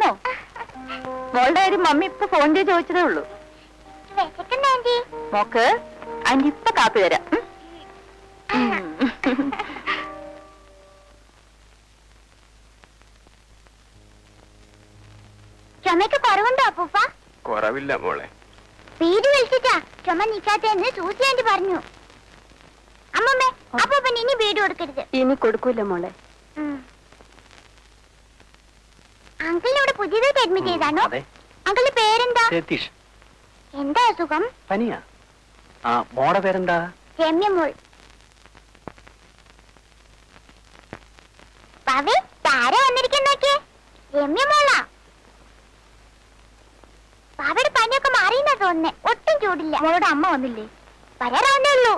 വിശക്കുന്നോ? മോളുടെ കാര്യം മമ്മി ഇപ്പൊ ഫോൺ ചെയ്ത് ചോദിച്ചതേ ഉള്ളൂ. മോക്ക് ആന്റി ഇപ്പൊ കാപ്പി തരാം. ചുമക്ക് കുറവുണ്ടോ അപ്പൂപ്പ? കുറവില്ല മോളെ. വീട് വിളിച്ചിട്ടാ ചുമ നിക്കാത്തെന്ന് സൂസി ആന്റി പറഞ്ഞു. അമ്മമ്മേ, അപ്പൂപ്പൻ ഇനി വീട് കൊടുക്കരുത്. ഇനി കൊടുക്കൂല മോളെ. അങ്കിളിനോട് പുതിയതായിട്ട് അഡ്മിറ്റ് ചെയ്താണോ? അങ്കിളിന്റെ പേരെന്താ? സതീഷ്. എന്താ അസുഖം? പനിയാ. മോടെ പേരെന്താ? രമ്യമോൾ. പവി താര വന്നിരിക്കുന്നൊക്കെ രമ്യമോളാ. പവയുടെ പനിയൊക്കെ മാറിയെന്നാ തോന്നുന്നേ. ഒട്ടും ചൂടില്ല. മോളുടെ അമ്മ വന്നില്ലേ? വരാറാവുന്നേ ഉള്ളൂ.